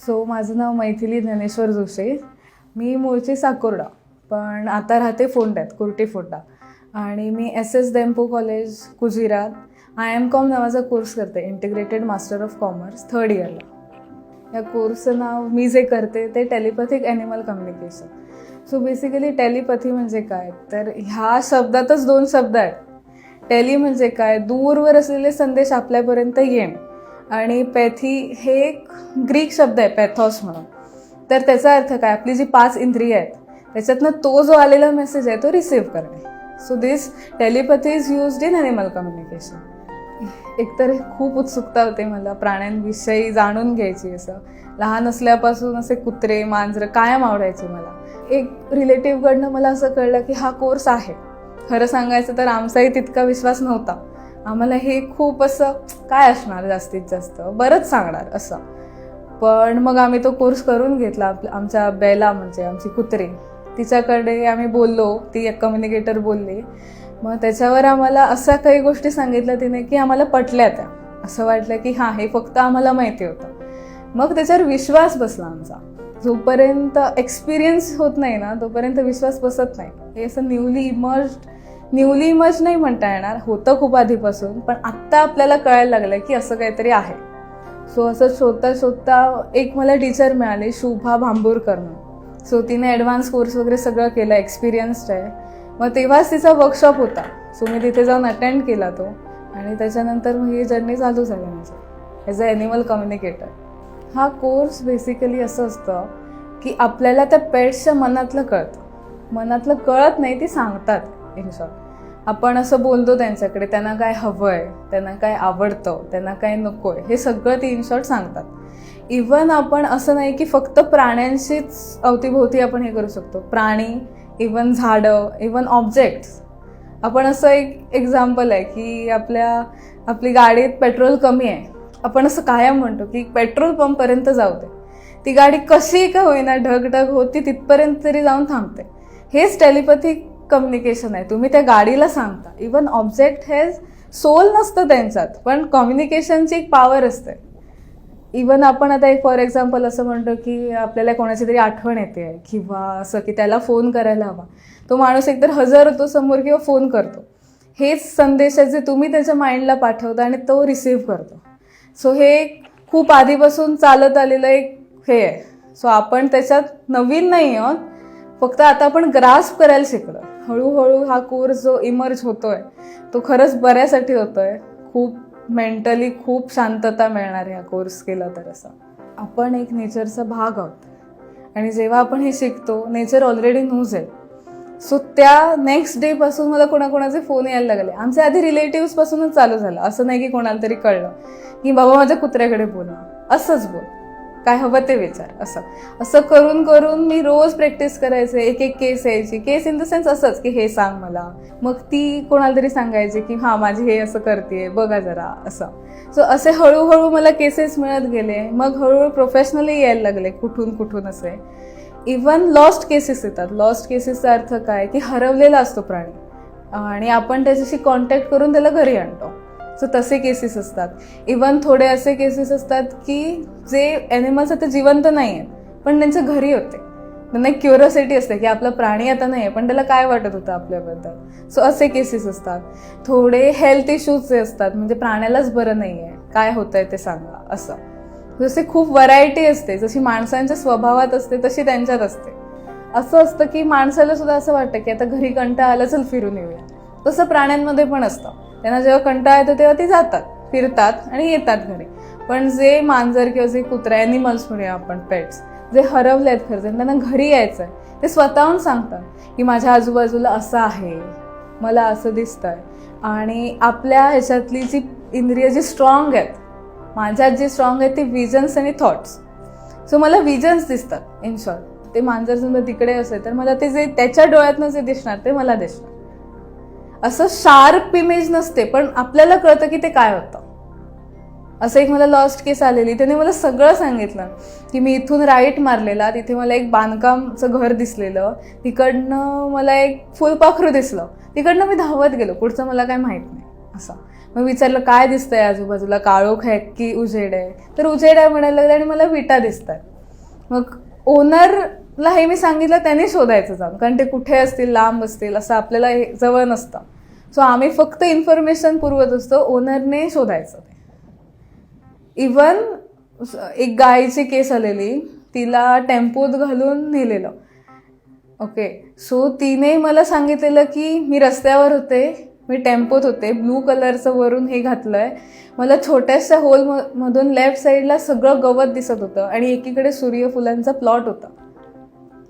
So माझं नाव मैथिली ज्ञानेश्वर जोशी. मी मूळची साकोर्डा, पण आता राहते फोंड्यात, कुर्टी फोंडा. आणि मी SS डेम्पो कॉलेज कुजिरात IMCOM नावाचा कोर्स करते, integrated master of commerce 3rd इयरला. या कोर्सचं नाव मी जे करते ते telepathic animal communication. So basically telepathy म्हणजे काय, तर ह्या शब्दातच 2 शब्द आहेत. टेली म्हणजे काय, दूरवर असलेले संदेश आपल्यापर्यंत येणे, आणि पॅथी हे एक ग्रीक शब्द आहे, पॅथॉस म्हणून. तर त्याचा अर्थ काय, आपली जी 5 इंद्रिय आहेत त्याच्यातनं तो जो आलेला मेसेज आहे तो रिसीव्ह करणे. So this telepathy is used in animal communication. एकतर खूप उत्सुकता होते मला प्राण्यांविषयी जाणून घ्यायची. असं लहान असल्यापासून असे कुत्रे मांजरं कायम आवडायचे मला. एक रिलेटिव्हकडनं मला असं कळलं की हा कोर्स आहे. खरं सांगायचं तर आमचाही तितका विश्वास नव्हता. आम्हाला हे खूप असं काय असणार, जास्तीत जास्त बरंच सांगणार असं. पण मग आम्ही तो कोर्स करून घेतला. आमच्या बेला म्हणजे आमची कुत्री, तिच्याकडे आम्ही बोललो, ती एक कम्युनिकेटर बोलली. मग त्याच्यावर आम्हाला अशा काही गोष्टी सांगितल्या तिने की आम्हाला पटल्या. त्या असं वाटलं की हां, हे फक्त आम्हाला माहिती होतं. मग त्याच्यावर विश्वास बसला आमचा. जोपर्यंत एक्सपिरियन्स होत नाही ना तोपर्यंत विश्वास बसत नाही. हे असं न्यूली इमर्ज नाही म्हणता येणार, होतं खूप आधीपासून, पण आत्ता आपल्याला कळायला लागलं की असं काहीतरी आहे. सो असं शोधता एक मला टीचर मिळाली, शुभा भांबूरकर. सो तिने ॲडव्हान्स कोर्स वगैरे सगळं केलं, एक्सपिरियन्स्ड आहे. मग तेव्हाच तिचा वर्कशॉप होता. सो मी तिथे जाऊन अटेंड केला तो, आणि त्याच्यानंतर मग ही जर्नी चालू झाली माझी ॲज अ ॲनिमल कम्युनिकेटर. हा कोर्स बेसिकली असं असतं की आपल्याला त्या पेट्सच्या मनातलं कळत नाही, ती सांगतात. इन शॉर्ट आपण असं बोलतो त्यांच्याकडे, त्यांना काय हवं आहे, त्यांना काय आवडतं, त्यांना काय नको आहे, हे सगळं ती इन शॉर्ट सांगतात. इवन आपण असं नाही की फक्त प्राण्यांशीच अवतीभोवती आपण हे करू शकतो. प्राणी, इवन झाडं, इवन ऑब्जेक्ट्स. आपण असं एक एक्झाम्पल आहे की आपली गाडीत पेट्रोल कमी आहे, आपण असं कायम म्हणतो की पेट्रोल पंपपर्यंत जाऊ दे. ती गाडी कशी का होईना ढगढग होती तिथपर्यंत तरी जाऊन थांबते. हेच टेलिपॅथिक कम्युनिकेशन आहे. तुम्ही त्या गाडीला सांगता. इवन ऑब्जेक्ट हे सोल नसतं त्यांच्यात, पण कम्युनिकेशनची एक पॉवर असते. इवन आपण आता एक फॉर एक्झाम्पल असं म्हणतो की आपल्याला कोणाची तरी आठवण येते किंवा असं की त्याला फोन करायला हवा. तो माणूस एकतर हजर होतो समोर किंवा फोन करतो. हेच संदेश आहेत जे तुम्ही त्याच्या माइंडला पाठवता आणि तो रिसीव्ह करतो. सो हे खूप आधीपासून चालत आलेलं एक हे आहे. सो आपण त्याच्यात नवीन नाही आहोत, फक्त आता आपण ग्रास्प करायला शिकलो. हळूहळू हा कोर्स जो इमर्ज होतोय तो खरंच बऱ्यासाठी होतोय. खूप मेंटली खूप शांतता मिळणार ह्या कोर्स केला तर. असं आपण एक नेचरचा भाग आहोत, आणि जेव्हा आपण हे शिकतो नेचर ऑलरेडी नोज आहे. सो त्या नेक्स्ट डे पासून मला कोणाकोणाचे फोन यायला लागले. आमच्या आधी रिलेटिव्स पासूनच चालू झालं. असं नाही की कोणाला तरी कळलं की बाबा माझ्या कुत्र्याकडे बोल, असंच बोल, काय हवं ते विचार. असं करून करून मी रोज प्रॅक्टिस करायचे. एक केस यायची. केस इन द सेन्स असंच की हे सांग मला. मग ती कोणाला तरी सांगायची की हां माझी हे असं करते बघा जरा असं. सो असे हळूहळू मला केसेस मिळत गेले. मग हळूहळू प्रोफेशनली यायला लागले कुठून असे. इवन लॉस्ट केसेस येतात. लॉस्ट केसेसचा अर्थ काय की हरवलेला असतो प्राणी आणि आपण त्याच्याशी कॉन्टॅक्ट करून त्याला घरी आणतो. सो तसे केसेस असतात. इवन थोडे असे केसेस असतात की जे ॲनिमल्स आता जिवंत नाही आहेत पण त्यांच्या घरी होते. त्यांना एक क्युरिओसिटी असते की आपला प्राणी आता नाही आहे पण त्याला काय वाटत होतं आपल्याबद्दल. सो असे केसेस असतात. थोडे हेल्थ इश्यूज जे असतात, म्हणजे प्राण्यालाच बरं नाही आहे, काय होतंय ते सांगा असं. जसे खूप व्हरायटी असते. जशी माणसांच्या स्वभावात असते तशी त्यांच्यात असते. असं असतं की माणसाला सुद्धा असं वाटतं की आता घरी कंटाळा आला, चल फिरून येऊया. तसं प्राण्यांमध्ये पण असतं. त्यांना जेव्हा कंटाळा येतो तेव्हा ते जातात, फिरतात आणि येतात घरी. पण जे मांजर किंवा जे कुत्रा, ॲनिमल्स म्हणूया आपण, पेट्स जे हरवले आहेत खरं त्यांना घरी यायचं आहे, ते स्वतःहून सांगतात की माझ्या आजूबाजूला असं आहे, मला असं दिसतंय. आणि आपल्या ह्याच्यातली जी इंद्रिय जी स्ट्रॉंग आहेत, माझ्यात जी स्ट्रॉंग आहेत ती विजन्स आणि थॉट्स. सो मला विजन्स दिसतात. इन शॉर्ट ते मांजर समजा तिकडे असेल तर मला ते जे त्याच्या डोळ्यातनं जे दिसणार ते मला दिसणार. असं शार्प इमेज नसते पण आपल्याला कळतं की ते काय होतं. असं एक मला लॉस्ट केस आलेली, त्याने मला सगळं सांगितलं की मी इथून राईट मारलेला, तिथे मला एक बांधकामचं घर दिसलेलं, तिकडनं मला एक फुलपाखरू दिसलं, तिकडनं मी धावत गेलो, पुढचं मला काय माहीत नाही. असं मग विचारलं काय दिसतंय आजूबाजूला, काळोख आहे की उजेड आहे, तर उजेड आहे म्हणायला लागले आणि मला विटा दिसतात. मग ओनरला हे मी सांगितलं, त्यांनी शोधायचं जाऊन, कारण ते कुठे असतील, लांब असतील, असं आपल्याला हे जवळ नसतं. सो आम्ही फक्त इन्फॉर्मेशन पुरवत असतो, ओनरने शोधायचं. इवन एक गायीची केस आलेली, तिला टेम्पोत घालून नेलेलं. ओके, सो तिने मला सांगितलेलं की मी रस्त्यावर होते, मी टेम्पोत होते, ब्लू कलरचं वरून हे घातलंय, मला छोट्याशा होलमधून लेफ्ट साईडला सगळं गवत दिसत होतं आणि एकीकडे सूर्यफुलांचा प्लॉट होता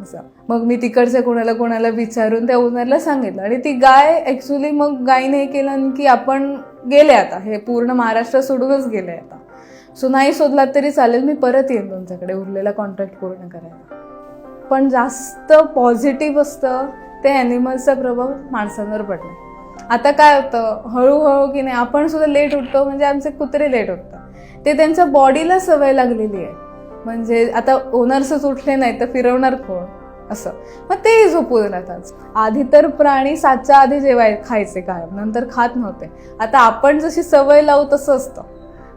असं. मग मी तिकडच्या कोणाला विचारून त्या ओनरला सांगितलं आणि ती गाय ॲक्च्युली, मग गायीने हे केलं की आपण गेले आता, हे पूर्ण महाराष्ट्र सोडूनच गेले आता, सो नाही शोधलात तरी चालेल, मी परत येईन तुमच्याकडे उरलेला कॉन्ट्रॅक्ट पूर्ण करायला. पण जास्त पॉझिटिव्ह असतं ते ॲनिमल्सचा प्रभाव माणसांवर पडला. आता काय होतं, हळूहळू की नाही, आपण सुद्धा लेट उठतो, म्हणजे आमचे कुत्रे लेट उठतात, ते त्यांच्या बॉडीला सवय लागलेली आहे. म्हणजे आता ओनर्सच उठले नाही तर फिरवणार कोण असं, मग ते झोपून राहतात. आधी तर प्राणी 7च्या आधी खायचे काय, नंतर खात नव्हते. आता आपण जशी सवय लावू तसं असतं,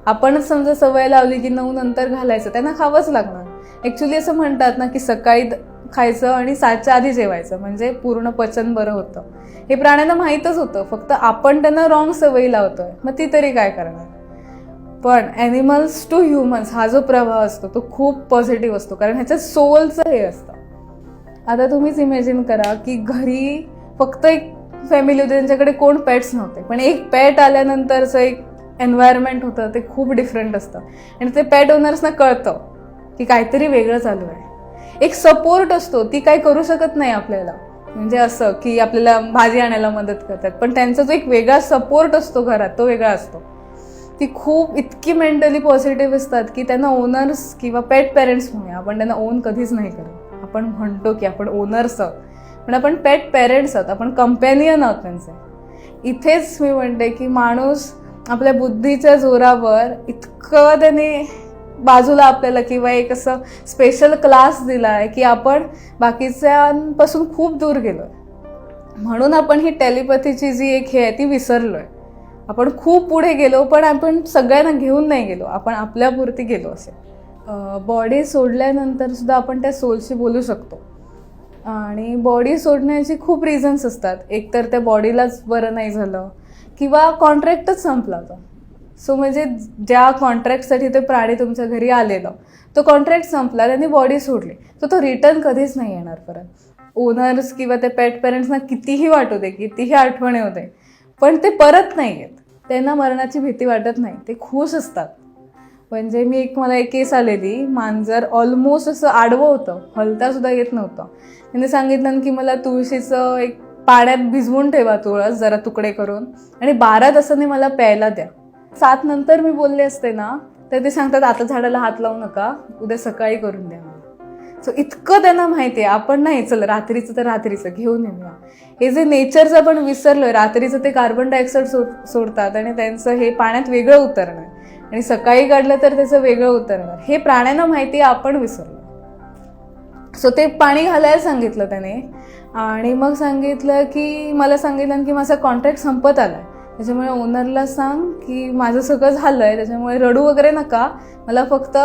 आपणच समजा सवय लावली की 9 नंतर घालायचं, त्यांना खावंच लागणार. ॲक्च्युली असं म्हणतात ना की सकाळी खायचं आणि 7च्या आधी जेवायचं, म्हणजे पूर्ण पचन बरं होतं. हे प्राण्यांना माहीतच होतं, फक्त आपण त्यांना रॉंग सवयी लावतोय, मग ती तरी काय करणार. पण ॲनिमल्स टू ह्युमन्स हा जो प्रभाव असतो तो खूप पॉझिटिव्ह असतो, कारण ह्याच्यात सोलचं हे असतं. आता तुम्हीच इमॅजिन करा की घरी फक्त एक फॅमिली होती, त्यांच्याकडे कोण पेट्स नव्हते, पण एक पेट आल्यानंतरचं एक एन्व्हायरमेंट होतं ते खूप डिफरंट असतं. आणि ते पेट ओनर्सना कळतं की काहीतरी वेगळं चालू आहे. एक सपोर्ट असतो, ती काही करू शकत नाही आपल्याला, म्हणजे असं की आपल्याला भाजी आणायला मदत करतात, पण त्यांचा जो एक वेगळा सपोर्ट असतो घरात तो वेगळा असतो. ती खूप इतकी मेंटली पॉझिटिव्ह असतात की त्यांना ओनर्स किंवा पेट पेरेंट्स म्हणूया, आपण त्यांना ओन कधीच नाही करत. आपण म्हणतो की आपण ओनर्स आहोत, पण आपण पेट पेरेंट्स आहोत, आपण कंपॅनियन आहोत त्यांचे. इथेच मी म्हणते की माणूस आपल्या बुद्धीच्या जोरावर इतकं त्याने बाजूला आपल्याला किंवा एक असं स्पेशल क्लास दिला आहे की आपण बाकीच्यांपासून खूप दूर गेलोय. म्हणून आपण ही टेलिपॅथीची जी एक हे आहे ती विसरलोय. आपण खूप पुढे गेलो, पण आपण सगळ्यांना घेऊन नाही गेलो, आपण आपल्यापुरती गेलो. असे बॉडी सोडल्यानंतर सुद्धा आपण त्या सोलशी बोलू शकतो. आणि बॉडी सोडण्याची खूप रिझन्स असतात. एक तर त्या बॉडीलाच बरं नाही झालं किंवा कॉन्ट्रॅक्टच संपला होता. सो म्हणजे ज्या कॉन्ट्रॅक्टसाठी ते प्राणी तुमच्या घरी आलेलं, तो कॉन्ट्रॅक्ट संपला, त्यांनी बॉडी सोडली, तर तो रिटर्न कधीच नाही येणार परत. ओनर्स किंवा ते पेट पेरेंट्सना कितीही वाटू दे, कितीही आठवण येऊ दे, पण ते परत नाही येत. त्यांना मरणाची भीती वाटत नाही, ते खुश असतात. म्हणजे मला एक केस आलेली, मांजर ऑलमोस्ट असं आडवं होतं, हलता सुद्धा येत नव्हतं. त्यांनी सांगितलं की मला तुळशीचं एक पाण्यात भिजवून ठेवा, तुळस जरा तुकडे करून, आणि 12 तासांनी मला प्यायला द्या. 7 नंतर मी बोलले असते ना, तर ते सांगतात आता झाडाला हात लावू नका, उद्या सकाळी करून द्या मला. सो इतकं त्यांना माहिती आहे. आपण नाही, चल रात्रीचं तर रात्रीचं घेऊन येऊया. हे जे नेचरचं आपण विसरलोय, रात्रीचं ते कार्बन डायऑक्साईड सोडतात आणि त्यांचं हे पाण्यात वेगळं उतरणार, आणि सकाळी काढलं तर त्याचं वेगळं उतरणार, हे प्राण्यांना माहिती आहे, आपण विसरलो. सो ते पाणी घालायला सांगितलं त्याने, आणि मग सांगितलं की मला सांगितलं की माझा कॉन्ट्रॅक्ट संपत आलाय, त्याच्यामुळे ओनरला सांग की माझं सगळं झालंय, त्याच्यामुळे रडू वगैरे नका, मला फक्त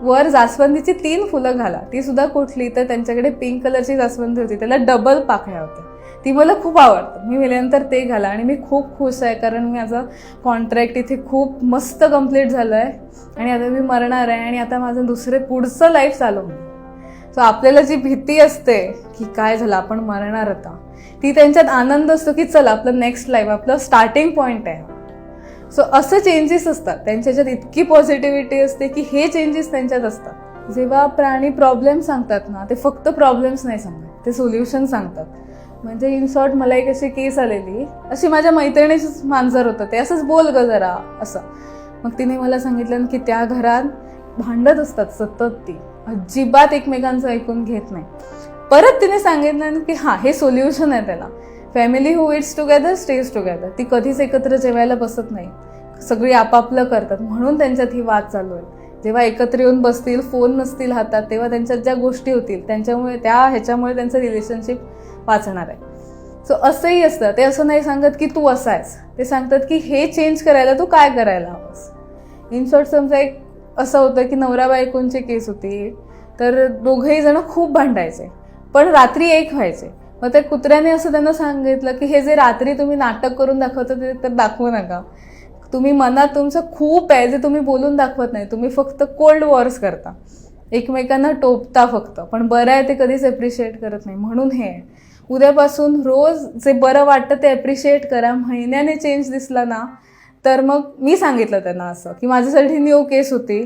वर जास्वंदीची 3 फुलं घाला. ती सुद्धा कुठली, तर त्यांच्याकडे पिंक कलरची जास्वंदी होती, त्याला डबल पाकळ्या होत्या, ती मला खूप आवडतं. मी गेल्यानंतर ते घाला, आणि मी खूप खुश आहे, कारण माझं कॉन्ट्रॅक्ट इथे खूप मस्त कम्प्लीट झालं आहे, आणि आता मी मरणार आहे, आणि आता माझं पुढचं लाईफ चालू होईल. सो आपल्याला जी भीती असते की काय झालं, आपण मरणार आता, ती त्यांच्यात आनंद असतो की चला आपलं नेक्स्ट लाईफ, आपलं स्टार्टिंग पॉईंट आहे. सो असं चेंजेस असतात त्यांच्याच्यात, इतकी पॉझिटिव्हिटी असते की हे चेंजेस त्यांच्यात असतात. जेव्हा प्राणी प्रॉब्लेम सांगतात ना, ते फक्त प्रॉब्लेम्स नाही सांगतात, ते सोल्युशन सांगतात. म्हणजे इन शॉर्ट मला एक अशी केस आलेली, अशी माझ्या मैत्रिणीचंच मांजर होतं, ते असंच बोल ग जरा असं. मग तिने मला सांगितलं की त्या घरात भांडत असतात सतत, ती अजिबात एकमेकांचं ऐकून घेत नाही. परत तिने सांगितलं की हां, हे सोल्युशन आहे त्याला, family who it's together stage together. ती कधीच एकत्र जेवायला बसत नाही, सगळी आपापलं करतात, म्हणून त्यांच्यात ही वाद चालू आहे. जेव्हा एकत्र येऊन बसतील, फोन नसतील हातात, तेव्हा त्यांच्यात ज्या गोष्टी होतील त्यांच्यामुळे ह्याच्यामुळे त्यांचं रिलेशनशिप वाचणार आहे. सो असंही असतं, ते असं नाही सांगत की तू असा आहेस, ते सांगतात की हे चेंज करायला तू काय करायला हवंस. इन शॉर्ट समजा एक असं होतं की नवरा बायकोंची केस होती, तर दोघंही जण खूप भांडायचे, पण रात्री एक व्हायचे. मग त्या कुत्र्याने असं त्यांना सांगितलं की हे जे रात्री तुम्ही नाटक करून दाखवता ते तर दाखवू नका. तुम्ही मनात तुमचं खूप आहे जे तुम्ही बोलून दाखवत नाही, तुम्ही फक्त कोल्ड वॉर्स करता, एकमेकांना टोपता फक्त, पण बरं आहे ते कधीच ॲप्रिशिएट करत नाही. म्हणून हे उद्यापासून रोज जे बरं वाटतं ते ॲप्रिशिएट करा. महिन्याने चेंज दिसला ना तर मग मी सांगितलं त्यांना असं की माझ्यासाठी न्यू केस होती.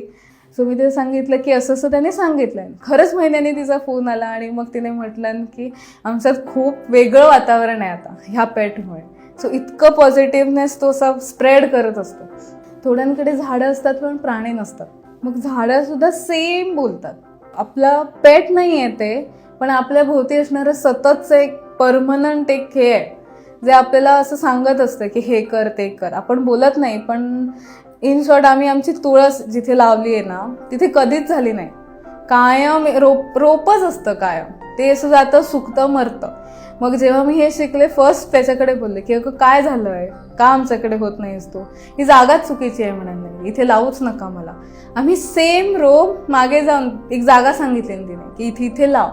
सो मी तिला सांगितलं की असं असं त्याने सांगितलं. खरंच महिन्याने तिचा फोन आला आणि मग तिने म्हटलं की आमच्यात खूप वेगळं वातावरण आहे आता ह्या पेटमुळे. सो इतकं पॉझिटिव्हनेस तो असा स्प्रेड करत असतो. थोड्यांकडे झाडं असतात पण प्राणी नसतात. मग झाडं सुद्धा सेम बोलतात. आपला पेट नाही आहे ते, पण आपल्या भोवती असणारं सततचं एक परमनंट एक हे आहे जे आपल्याला असं सांगत असतं की हे कर ते कर. आपण बोलत नाही, पण इन शॉर्ट आम्ही आमची तुळस जिथे लावली आहे ना तिथे कधीच झाली नाही. कायम रोपच असतं कायम, ते असं जातं सुकतं मरतं. मग जेव्हा मी हे शिकले फर्स्ट त्याच्याकडे बोलले की अगं काय झालंय, का आमच्याकडे होत नाहीस तू, ही जागाच चुकीची आहे म्हणाले, इथे लावूच नका मला. आम्ही सेम रोप मागे जाऊन एक जागा सांगितली तिने की इथे इथे लाव,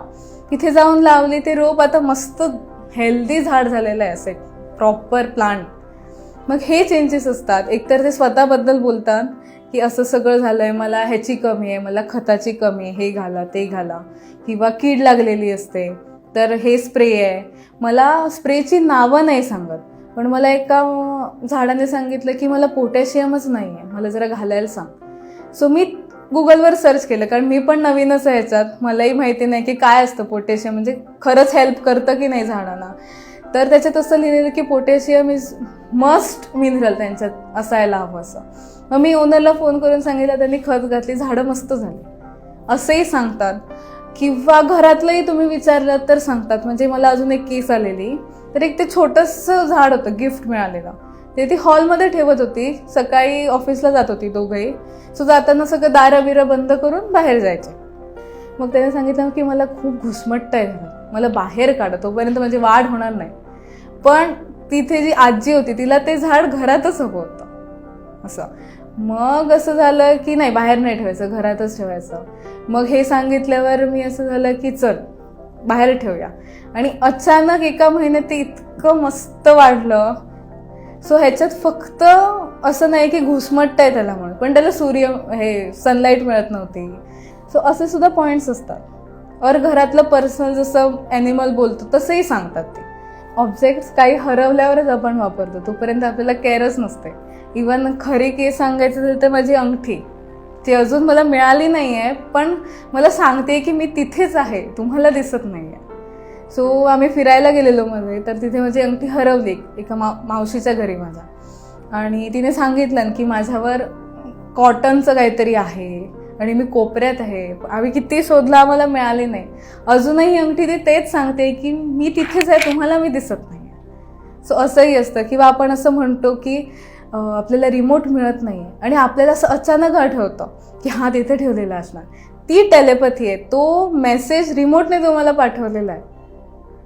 तिथे जाऊन लावली. ते रोप आता मस्त हेल्दी झाड झालेलं आहे, असे प्रॉपर प्लांट. मग हे चेंजेस असतात. एकतर ते स्वतःबद्दल बोलतात की असं सगळं झालंय, मला ह्याची कमी आहे, मला खताची कमी आहे, हे घाला ते घाला, किंवा कीड लागलेली असते तर हे स्प्रे आहे. मला स्प्रेची नावं नाही सांगत, पण मला एका झाडाने सांगितलं की मला पोटॅशियमच नाही आहे, मला जरा घालायला सांग. सो मी गुगलवर सर्च केलं, कारण मी पण नवीनच आहे ह्याच्यात, मलाही माहिती नाही की काय असतं पोटॅशियम, म्हणजे खरंच हेल्प करतं की नाही झाडांना. तर त्याच्यात असं लिहिलेलं की पोटॅशियम इज मस्ट मिनरल त्यांच्यात असायला हवं असं. मग मी ओनरला फोन करून सांगितलं, त्यांनी खत घातली, झाडं मस्त झाली असंही सांगतात. किंवा घरातलंही तुम्ही विचारलं तर सांगतात. म्हणजे मला अजून एक केस आलेली, तर एक ते छोटंसं झाड होतं गिफ्ट मिळालेलं, ते ती हॉलमध्ये ठेवत होती. सकाळी ऑफिसला जात होती दोघंही, सो जाताना सगळं दारं बिरं बंद करून बाहेर जायचे. मग त्याने सांगितलं की मला खूप घुसमटतं आहे घरात, मला बाहेर काढा, तोपर्यंत माझी वाढ होणार नाही. पण तिथे जी आजी होती तिला ते झाड घरातच हवं होतं असं. मग असं झालं की नाही, बाहेर नाही ठेवायचं, घरातच ठेवायचं. मग हे सांगितल्यावर मी असं झालं की चल बाहेर ठेवूया. आणि अचानक एका महिन्यात ते इतकं मस्त वाढलं. सो ह्याच्यात फक्त असं नाही की घुसमटत आहे त्याला म्हणून, पण त्याला हे सनलाईट मिळत नव्हती. सो असे सुद्धा पॉईंट्स असतात. और घरातलं पर्सनल जसं ॲनिमल बोलतो तसंही सांगतात ते. ऑब्जेक्ट्स काही हरवल्यावरच आपण वापरतो, तोपर्यंत आपल्याला केअरच नसते. इवन खरी केस सांगायचं झालं तर माझी अंगठी, ती अजून मला मिळाली नाही आहे, पण मला सांगते की मी तिथेच आहे, तुम्हाला दिसत नाही आहे. सो आम्ही फिरायला गेलेलो मध्ये, तर तिथे माझी अंगठी हरवली एका मावशीच्या घरी माझ्या. आणि तिने सांगितलं की माझ्यावर कॉटनचं काहीतरी आहे आणि मी कोपऱ्यात आहे. आम्ही किती शोधलं, आम्हाला मिळाली नाही. अजूनही अंगठी ती तेच सांगते की मी तिथेच आहे, तुम्हाला मी दिसत नाही. सो असंही असतं. किंवा आपण असं म्हणतो की आपल्याला रिमोट मिळत नाही आहे आणि आपल्याला असं अचानक आठवतं की हां तिथे ठेवलेला असणार. ती टेलेपॅथी आहे, तो मेसेज रिमोटने तुम्हाला पाठवलेला आहे.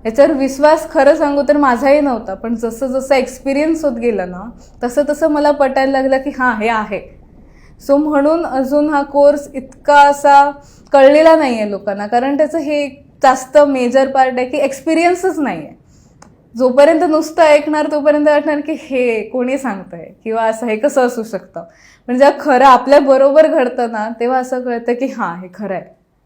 याच्यावर विश्वास खरं सांगू तर माझाही नव्हता, पण जसं जसं एक्सपिरियन्स होत गेलं ना तसं तसं मला पटायला लागलं की हां हे आहे. सो म्हणून अजून हा कोर्स इतका असा कळलेला नाही आहे लोकांना, कारण त्याचं हे जास्त मेजर पार्ट आहे की एक्सपिरियन्सच नाही आहे. जोपर्यंत नुसतं ऐकणार तोपर्यंत वाटणार की हे कोणी सांगतंय किंवा असं हे कसं असू शकतं. पण जेव्हा खरं आपल्या बरोबर घडतं ना तेव्हा असं कळतं की हां हे खरं आहे.